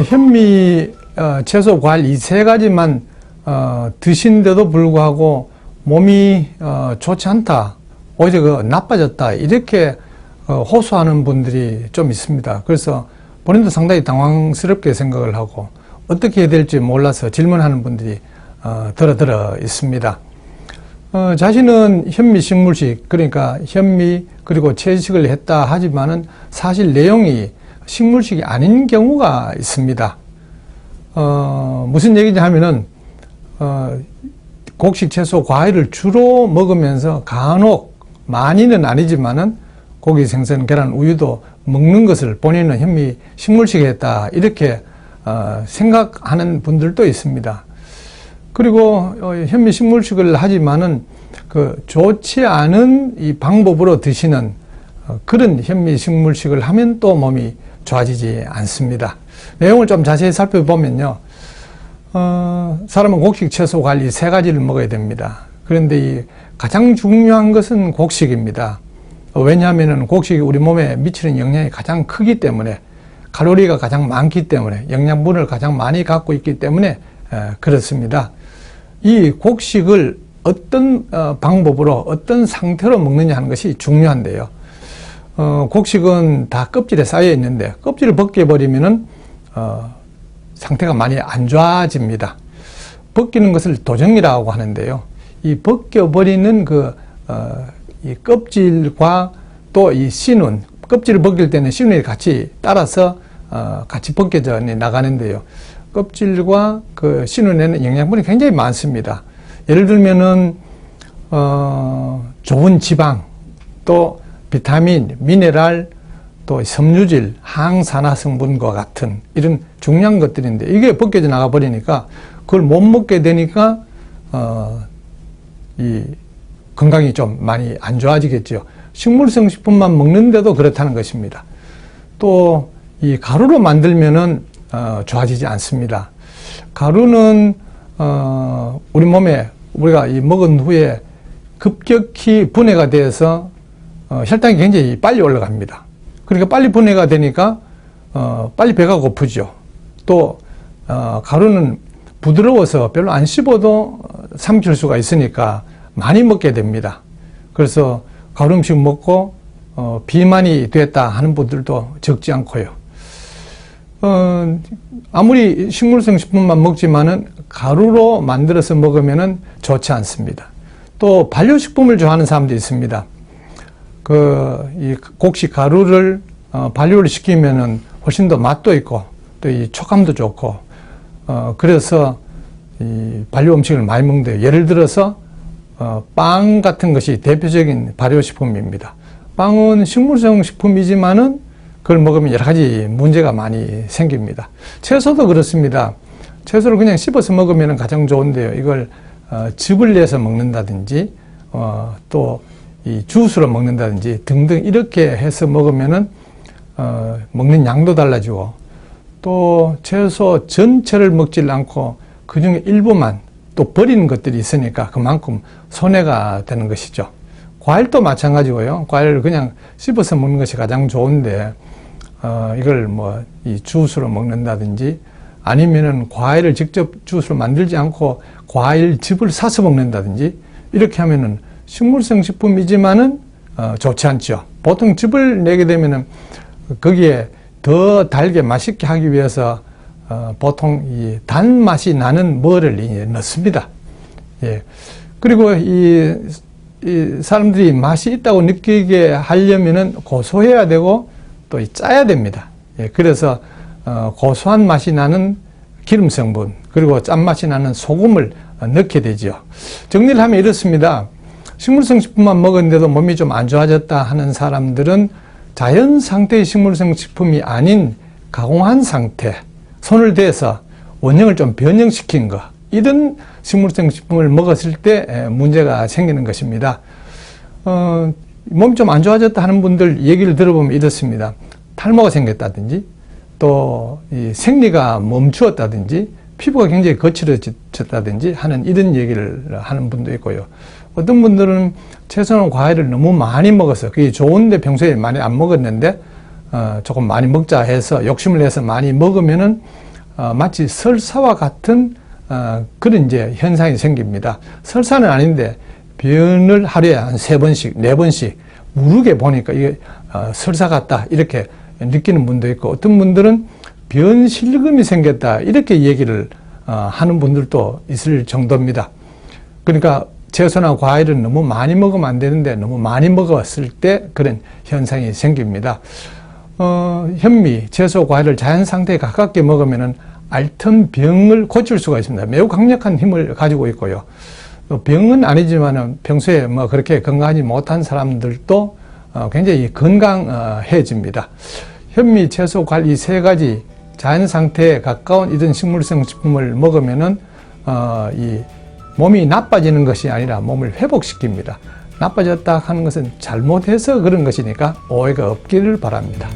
현미, 채소, 과일 이 세 가지만 드신데도 불구하고 몸이 좋지 않다, 오히려 나빠졌다, 이렇게 호소하는 분들이 좀 있습니다. 그래서 본인도 상당히 당황스럽게 생각을 하고 어떻게 해야 될지 몰라서 질문하는 분들이 들어 있습니다. 자신은 현미식물식, 그러니까 현미 그리고 채식을 했다 하지만은 사실 내용이 식물식이 아닌 경우가 있습니다. 무슨 얘기냐 하면은 곡식, 채소, 과일을 주로 먹으면서 간혹, 많이는 아니지만은 고기, 생선, 계란, 우유도 먹는 것을 본인은 현미 식물식에 했다, 이렇게 생각하는 분들도 있습니다. 그리고 현미 식물식을 하지만은 좋지 않은 이 방법으로 드시는 그런 현미 식물식을 하면 또 몸이 좋아지지 않습니다. 내용을 좀 자세히 살펴보면요, 사람은 곡식, 채소, 과일 이 세 가지를 먹어야 됩니다. 그런데 이 가장 중요한 것은 곡식입니다. 왜냐하면 곡식이 우리 몸에 미치는 영향이 가장 크기 때문에, 칼로리가 가장 많기 때문에, 영양분을 가장 많이 갖고 있기 때문에 그렇습니다. 이 곡식을 어떤 방법으로, 어떤 상태로 먹느냐 하는 것이 중요한데요. 곡식은 다 껍질에 쌓여 있는데 껍질을 벗겨버리면은 상태가 많이 안 좋아집니다. 벗기는 것을 도정이라고 하는데요. 이 벗겨버리는 이 껍질과 또 이 씨눈, 껍질을 벗길 때는 씨눈이 같이 따라서 같이 벗겨져 나가는데요. 껍질과 그 씨눈에는 영양분이 굉장히 많습니다. 예를 들면은 좋은 지방, 또 비타민, 미네랄, 또 섬유질, 항산화 성분과 같은 이런 중요한 것들인데, 이게 벗겨져 나가 버리니까 그걸 못 먹게 되니까 이 건강이 좀 많이 안 좋아지겠죠. 식물성 식품만 먹는데도 그렇다는 것입니다. 또 이 가루로 만들면은 좋아지지 않습니다. 가루는 우리 몸에 우리가 먹은 후에 급격히 분해가 돼서 혈당이 굉장히 빨리 올라갑니다. 그러니까 빨리 분해가 되니까 빨리 배가 고프죠. 또 가루는 부드러워서 별로 안 씹어도 삼킬 수가 있으니까 많이 먹게 됩니다. 그래서 가루 음식 먹고 비만이 됐다 하는 분들도 적지 않고요. 아무리 식물성 식품만 먹지만은 가루로 만들어서 먹으면은 좋지 않습니다. 또 발효식품을 좋아하는 사람도 있습니다. 이 곡식 가루를 발효를 시키면은 훨씬 더 맛도 있고 또 이 촉감도 좋고, 그래서 이 발효 음식을 많이 먹는데요. 예를 들어서 빵 같은 것이 대표적인 발효식품입니다. 빵은 식물성 식품이지만은 그걸 먹으면 여러 가지 문제가 많이 생깁니다. 채소도 그렇습니다. 채소를 그냥 씹어서 먹으면 가장 좋은데요. 이걸 즙을 내서 먹는다든지 또 이 주스로 먹는다든지 등등 이렇게 해서 먹으면은 먹는 양도 달라지고, 또 채소 전체를 먹질 않고 그중에 일부만 또 버리는 것들이 있으니까 그만큼 손해가 되는 것이죠. 과일도 마찬가지고요. 과일을 그냥 씹어서 먹는 것이 가장 좋은데 이걸 이 주스로 먹는다든지, 아니면은 과일을 직접 주스로 만들지 않고 과일 즙을 사서 먹는다든지, 이렇게 하면은 식물성 식품이지만은 좋지 않죠. 보통 즙을 내게 되면은 거기에 더 달게 맛있게 하기 위해서 보통 이 단맛이 나는 뭐를 넣습니다. 예. 그리고 이 사람들이 맛이 있다고 느끼게 하려면은 고소해야 되고 또 짜야 됩니다. 예. 그래서 고소한 맛이 나는 기름 성분, 그리고 짠맛이 나는 소금을 넣게 되죠. 정리를 하면 이렇습니다. 식물성 식품만 먹었는데도 몸이 좀 안 좋아졌다 하는 사람들은 자연 상태의 식물성 식품이 아닌 가공한 상태, 손을 대서 원형을 좀 변형시킨 거, 이런 식물성 식품을 먹었을 때 문제가 생기는 것입니다. 몸이 좀 안 좋아졌다 하는 분들 얘기를 들어보면 이렇습니다. 탈모가 생겼다든지, 또 이 생리가 멈추었다든지, 피부가 굉장히 거칠어졌다든지 하는 이런 얘기를 하는 분도 있고요. 어떤 분들은 채소나 과일을 너무 많이 먹어서 그게 좋은데 평소에 많이 안 먹었는데 조금 많이 먹자 해서 욕심을 내서 많이 먹으면은 마치 설사와 같은 그런 이제 현상이 생깁니다. 설사는 아닌데 변을 하루에 한 3번씩, 4번씩 무르게 보니까 이게 설사 같다 이렇게 느끼는 분도 있고, 어떤 분들은 변실금이 생겼다 이렇게 얘기를 하는 분들도 있을 정도입니다. 그러니까 채소나 과일은 너무 많이 먹으면 안 되는데 너무 많이 먹었을 때 그런 현상이 생깁니다. 현미, 채소, 과일을 자연 상태에 가깝게 먹으면은 앓던 병을 고칠 수가 있습니다. 매우 강력한 힘을 가지고 있고요. 병은 아니지만은 평소에 뭐 그렇게 건강하지 못한 사람들도 굉장히 건강해집니다. 현미, 채소, 과일 이 3가지 자연 상태에 가까운 이런 식물성 식품을 먹으면은 이 몸이 나빠지는 것이 아니라 몸을 회복시킵니다. 나빠졌다 하는 것은 잘못해서 그런 것이니까 오해가 없기를 바랍니다.